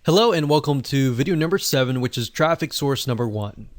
Hello and welcome to video number 7, which is traffic source number 1.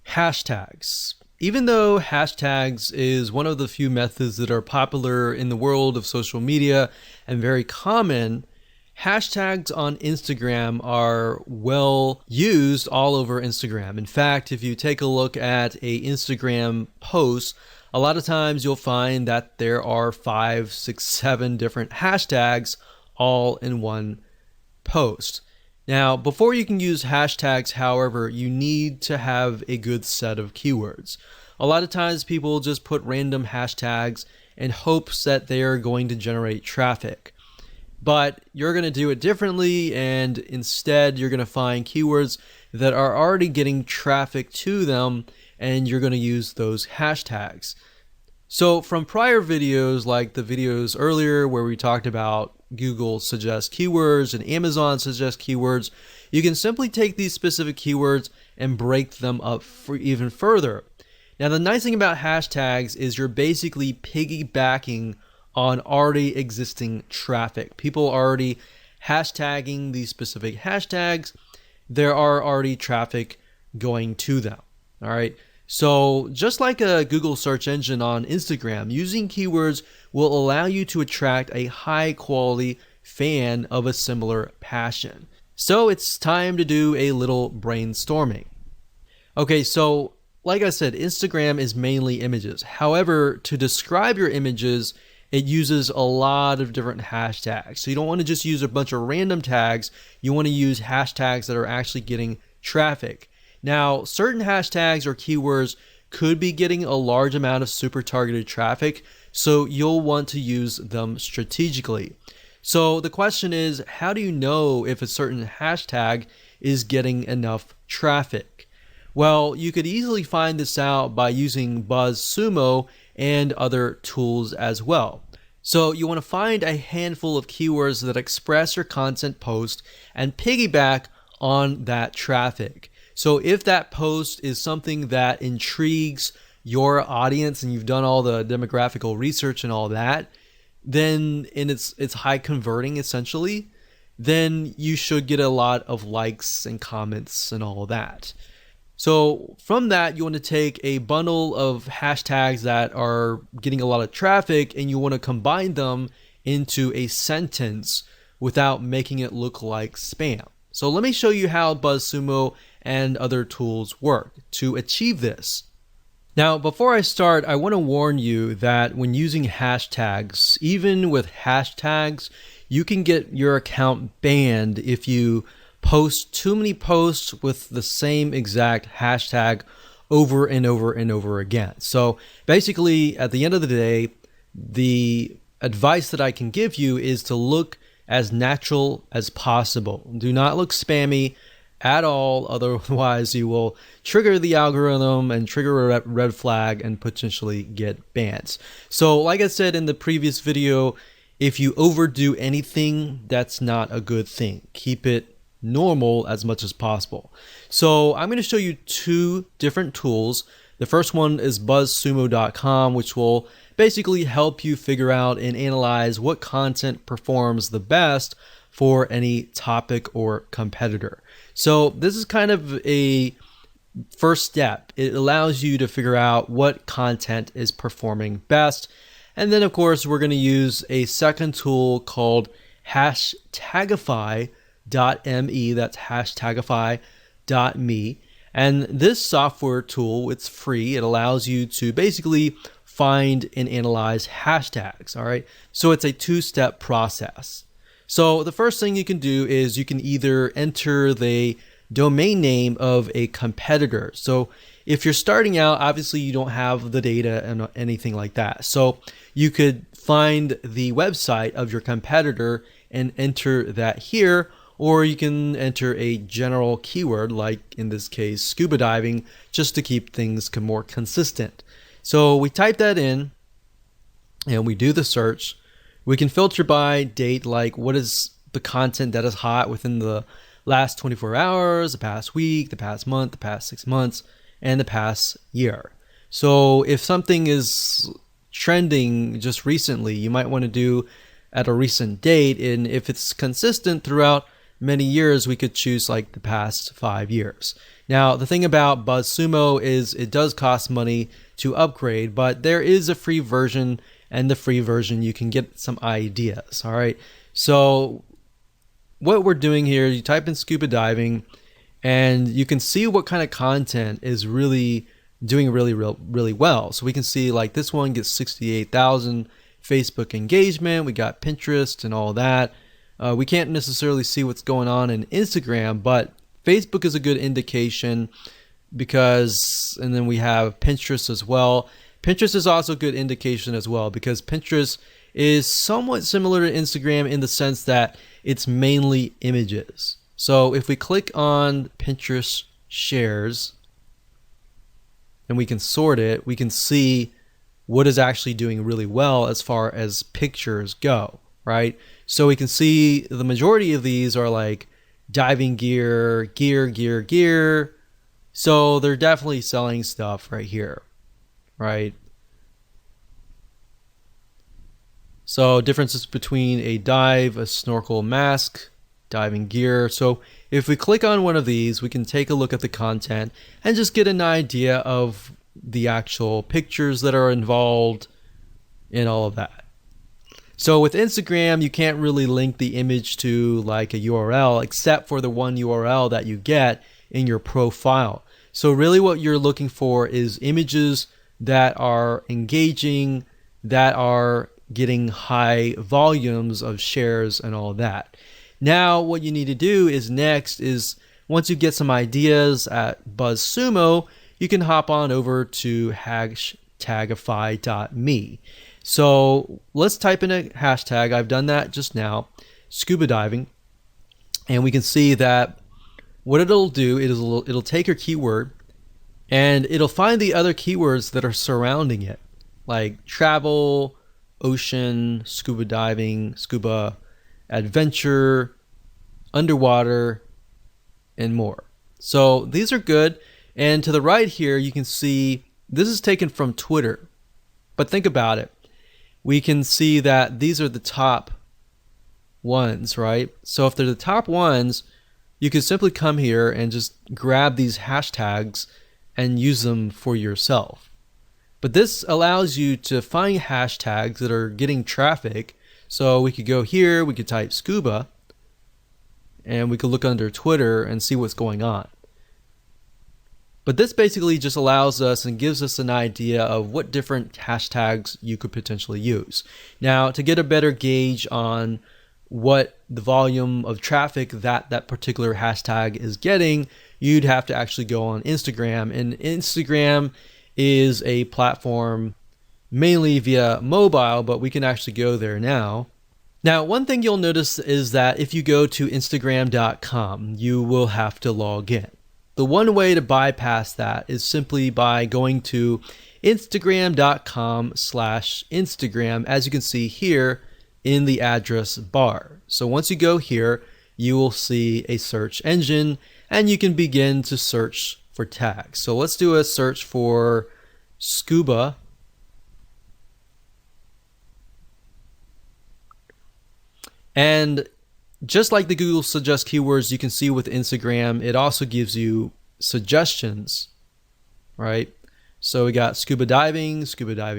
Hashtags. Even though hashtags is one of the few methods that are popular in the world of social media and very common, hashtags on Instagram are well used all over Instagram. In fact, if you take a look at a Instagram post, a lot of times you'll find that there are 5, 6, 7 different hashtags all in one post. Now, before you can use hashtags, however, you need to have a good set of keywords. A lot of times people just put random hashtags in hopes that they are going to generate traffic. But you're going to do it differently, and instead you're going to find keywords that are already getting traffic to them, and you're going to use those hashtags. So from prior videos, like the videos earlier where we talked about Google suggest keywords and Amazon suggest keywords, you can simply take these specific keywords and break them up for even further. Now, the nice thing about hashtags is you're basically piggybacking on already existing traffic. People are already hashtagging these specific hashtags. There are already traffic going to them. All right. So just like a Google search engine on Instagram, using keywords will allow you to attract a high quality fan of a similar passion. So it's time to do a little brainstorming. Okay, so like I said, Instagram is mainly images. However, to describe your images, it uses a lot of different hashtags. So you don't want to just use a bunch of random tags. You want to use hashtags that are actually getting traffic. Now, certain hashtags or keywords could be getting a large amount of super targeted traffic, so you'll want to use them strategically. So the question is, how do you know if a certain hashtag is getting enough traffic? Well, you could easily find this out by using BuzzSumo and other tools as well. So you want to find a handful of keywords that express your content post and piggyback on that traffic. So if that post is something that intrigues your audience and you've done all the demographical research and all that, then it's high converting essentially, then you should get a lot of likes and comments and all that. So from that, you want to take a bundle of hashtags that are getting a lot of traffic and you want to combine them into a sentence without making it look like spam. So let me show you how BuzzSumo and other tools work to achieve this. Now, before I start, I want to warn you that when using hashtags, even with hashtags, you can get your account banned if you post too many posts with the same exact hashtag over and over and over again. So basically, at the end of the day, the advice that I can give you is to look as natural as possible. Do not look spammy at all, otherwise you will trigger the algorithm and trigger a red flag and potentially get bans. So like I said in the previous video, if you overdo anything, that's not a good thing. Keep it normal as much as possible. So I'm going to show you 2 different tools. The first one is buzzsumo.com, which will basically help you figure out and analyze what content performs the best for any topic or competitor. So this is kind of a first step. It allows you to figure out what content is performing best. And then of course, we're going to use a second tool called hashtagify.me. That's hashtagify.me. And this software tool, it's free. It allows you to basically find and analyze hashtags. All right. So it's a 2-step process. So the first thing you can do is you can either enter the domain name of a competitor. So if you're starting out, obviously you don't have the data and anything like that. So you could find the website of your competitor and enter that here, or you can enter a general keyword, like in this case, scuba diving, just to keep things more consistent. So we type that in and we do the search. We can filter by date, like what is the content that is hot within the last 24 hours, the past week, the past month, the past 6 months, and the past year. So if something is trending just recently, you might want to do at a recent date, and if it's consistent throughout many years, we could choose like the past 5 years. Now, the thing about BuzzSumo is it does cost money to upgrade, but there is a free version, and the free version you can get some ideas. All right. So what we're doing here, you type in scuba diving and you can see what kind of content is really doing really well. So we can see like this one gets 68,000 Facebook engagement. We got Pinterest and all that. We can't necessarily see what's going on in Instagram, but Facebook is a good indication because, and then we have Pinterest as well. Pinterest is also a good indication as well because Pinterest is somewhat similar to Instagram in the sense that it's mainly images. So if we click on Pinterest shares and we can sort it, we can see what is actually doing really well as far as pictures go, right? So we can see the majority of these are like diving gear. So they're definitely selling stuff right here, right? So differences between a dive, a snorkel mask, diving gear. So if we click on one of these, we can take a look at the content and just get an idea of the actual pictures that are involved and all of that. So with Instagram, you can't really link the image to like a URL except for the one URL that you get in your profile. So really what you're looking for is images that are engaging, that are getting high volumes of shares and all that. Now what you need to do is next is once you get some ideas at BuzzSumo, you can hop on over to hashtagify.me. So let's type in a hashtag. I've done that just now, scuba diving, and we can see that what it'll do is it'll take your keyword and it'll find the other keywords that are surrounding it, like travel, ocean, scuba diving, scuba adventure, underwater, and more. So these are good. And to the right here, you can see this is taken from Twitter. But think about it. We can see that these are the top ones, right? So if they're the top ones, you can simply come here and just grab these hashtags and use them for yourself. But this allows you to find hashtags that are getting traffic. So we could go here, we could type scuba, and we could look under Twitter and see what's going on. But this basically just allows us and gives us an idea of what different hashtags you could potentially use. Now, to get a better gauge on what the volume of traffic that particular hashtag is getting, you'd have to actually go on Instagram. And Instagram is a platform mainly via mobile, but we can actually go there now. Now, one thing you'll notice is that if you go to Instagram.com, you will have to log in. The one way to bypass that is simply by going to Instagram.com/Instagram, as you can see here in the address bar. So once you go here, you will see a search engine and you can begin to search for tags. So let's do a search for scuba. And just like the Google Suggest keywords, you can see with Instagram, it also gives you suggestions, right? So we got scuba diving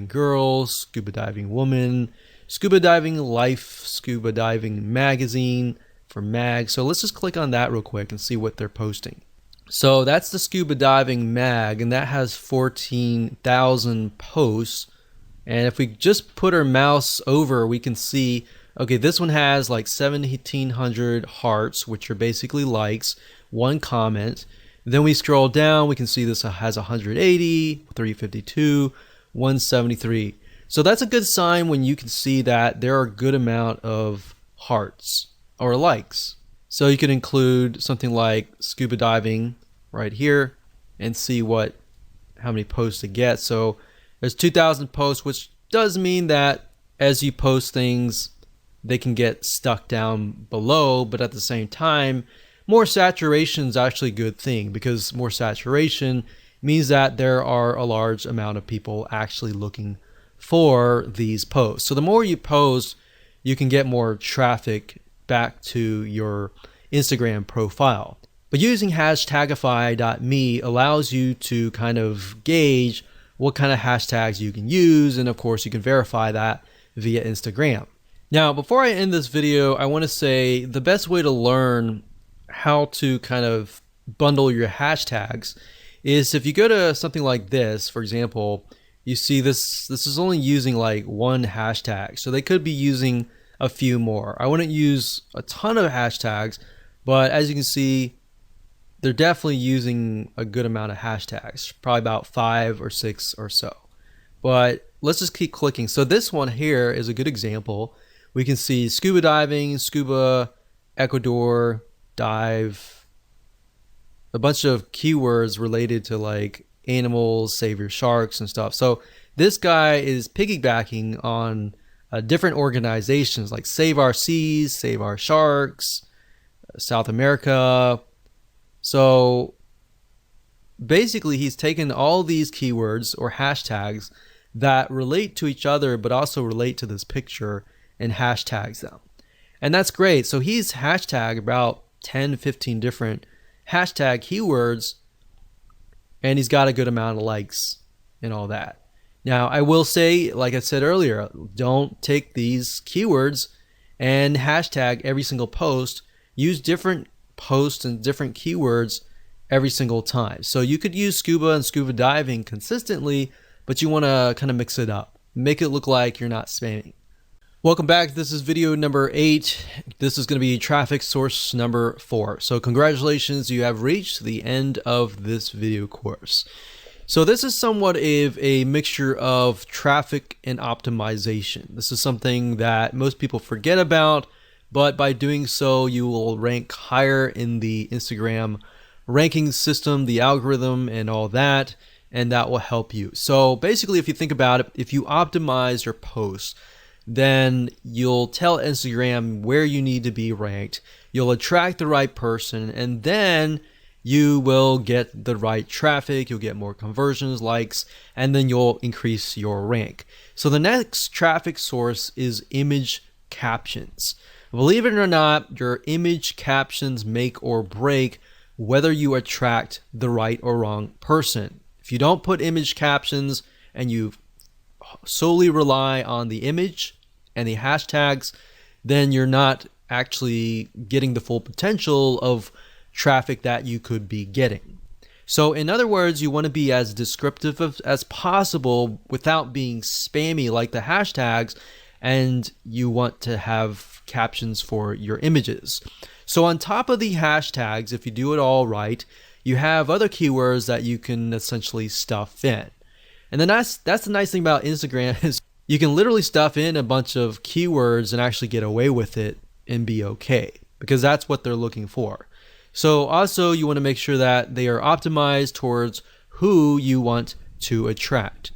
girl, scuba diving woman, scuba diving life, scuba diving magazine for mag. So let's just click on that real quick and see what they're posting. So that's the scuba diving mag, and that has 14,000 posts. And if we just put our mouse over, we can see, okay, this one has like 1,700 hearts, which are basically likes, one comment. Then we scroll down, we can see this has 180, 352, 173. So that's a good sign when you can see that there are a good amount of hearts or likes. So you can include something like scuba diving right here and see how many posts it gets. So there's 2,000 posts, which does mean that as you post things, they can get stuck down below, but at the same time, more saturation is actually a good thing because more saturation means that there are a large amount of people actually looking for these posts. So the more you post, you can get more traffic back to your Instagram profile. But using hashtagify.me allows you to kind of gauge what kind of hashtags you can use, and of course you can verify that via Instagram. Now, before I end this video, I want to say the best way to learn how to kind of bundle your hashtags is if you go to something like this. For example, you see this is only using like one hashtag, so they could be using a few more. I wouldn't use a ton of hashtags, but as you can see, they're definitely using a good amount of hashtags, probably about 5 or 6 or so. But let's just keep clicking. So this one here is a good example. We can see scuba diving, scuba, Ecuador, dive, a bunch of keywords related to like animals, save your sharks and stuff. So this guy is piggybacking on different organizations like Save Our Seas, Save Our Sharks, South America. So basically he's taken all these keywords or hashtags that relate to each other but also relate to this picture and hashtags them. And that's great. So he's hashtagged about 10, 15 different hashtag keywords, and he's got a good amount of likes and all that. Now, I will say, like I said earlier, don't take these keywords and hashtag every single post. Use different posts and different keywords every single time. So you could use scuba and scuba diving consistently, but you want to kind of mix it up. Make it look like you're not spamming. Welcome back. This is video number 8. This is going to be traffic source number 4. So congratulations, you have reached the end of this video course. So this is somewhat of a mixture of traffic and optimization. This is something that most people forget about, but by doing so, you will rank higher in the Instagram ranking system, the algorithm, and all that, and that will help you. So basically, if you think about it, if you optimize your posts, then you'll tell Instagram where you need to be ranked, you'll attract the right person, and then you will get the right traffic, you'll get more conversions, likes, and then you'll increase your rank. So the next traffic source is image captions. Believe it or not, your image captions make or break whether you attract the right or wrong person. If you don't put image captions and you solely rely on the image and the hashtags, then you're not actually getting the full potential of traffic that you could be getting. So in other words, you want to be as descriptive as possible without being spammy like the hashtags, and you want to have captions for your images. So on top of the hashtags, if you do it all right, you have other keywords that you can essentially stuff in. And then that's the nice thing about Instagram is you can literally stuff in a bunch of keywords and actually get away with it and be okay, because that's what they're looking for. So also you want to make sure that they are optimized towards who you want to attract.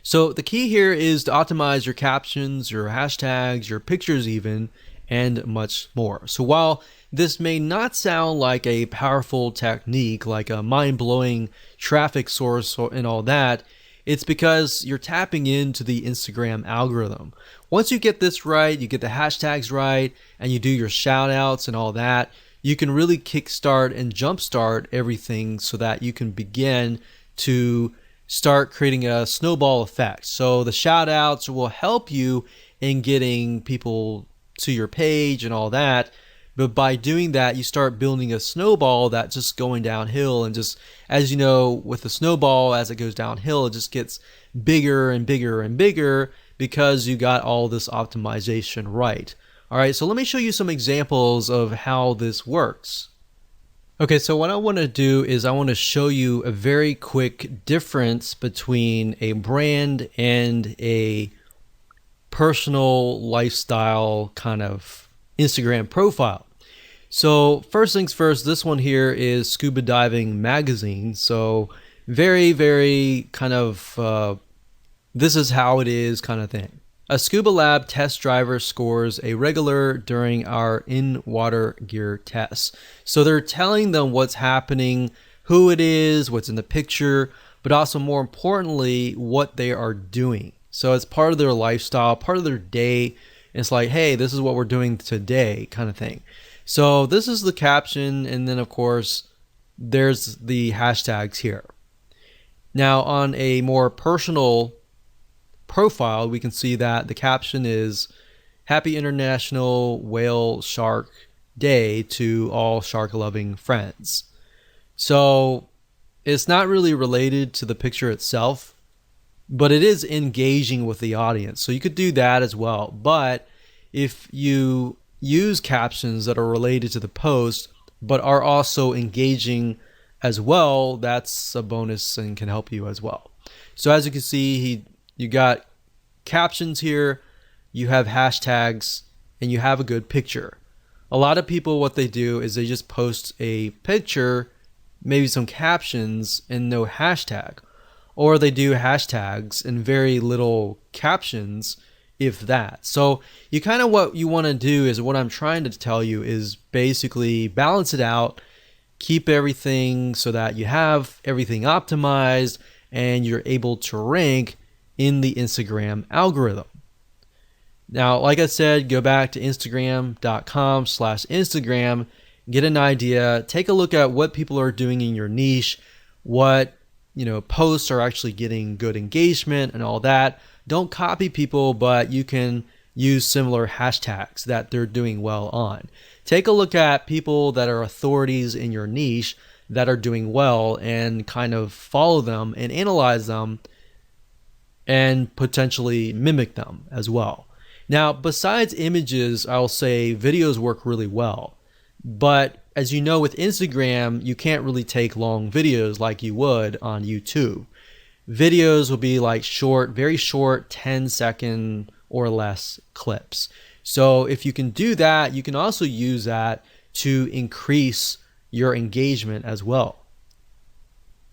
So the key here is to optimize your captions, your hashtags, your pictures even, and much more. So while this may not sound like a powerful technique, like a mind-blowing traffic source and all that, it's because you're tapping into the Instagram algorithm. Once you get this right, you get the hashtags right, and you do your shout outs and all that, you can really kickstart and jumpstart everything so that you can begin to start creating a snowball effect. So the shout outs will help you in getting people to your page and all that. But by doing that, you start building a snowball that's just going downhill. And just, as you know, with the snowball, as it goes downhill, it just gets bigger and bigger and bigger because you got all this optimization right. All right, so let me show you some examples of how this works. Okay, so what I want to do is I want to show you a very quick difference between a brand and a personal lifestyle kind of Instagram profile. So first things first, this one here is Scuba Diving Magazine. So very, very kind of, this is how it is kind of thing. A scuba lab test driver scores a regular during our in-water gear tests. So they're telling them what's happening, who it is, what's in the picture, but also more importantly, what they are doing. So it's part of their lifestyle, part of their day. It's like, hey, this is what we're doing today kind of thing. So this is the caption, and then of course there's the hashtags here. Now on a more personal profile, we can see that the caption is Happy International Whale Shark Day to all shark loving friends. So it's not really related to the picture itself, but it is engaging with the audience. So you could do that as well. But if you use captions that are related to the post, but are also engaging as well, that's a bonus and can help you as well. So as you can see, you got captions here, you have hashtags, and you have a good picture. A lot of people, what they do is they just post a picture, maybe some captions, and no hashtag. Or they do hashtags and very little captions, if that. So you kind of, what you want to do is, what I'm trying to tell you is basically balance it out, keep everything so that you have everything optimized and you're able to rank in the Instagram algorithm. Now, like I said, go back to instagram.com/Instagram, get an idea, take a look at what people are doing in your niche, what posts are actually getting good engagement and all that. Don't copy people, but you can use similar hashtags that they're doing well on. Take a look at people that are authorities in your niche that are doing well and kind of follow them and analyze them and potentially mimic them as well. Now, besides images, I'll say videos work really well. But as you know, with Instagram, you can't really take long videos like you would on YouTube. Videos will be like short, very short, 10-second or less clips. So if you can do that, you can also use that to increase your engagement as well.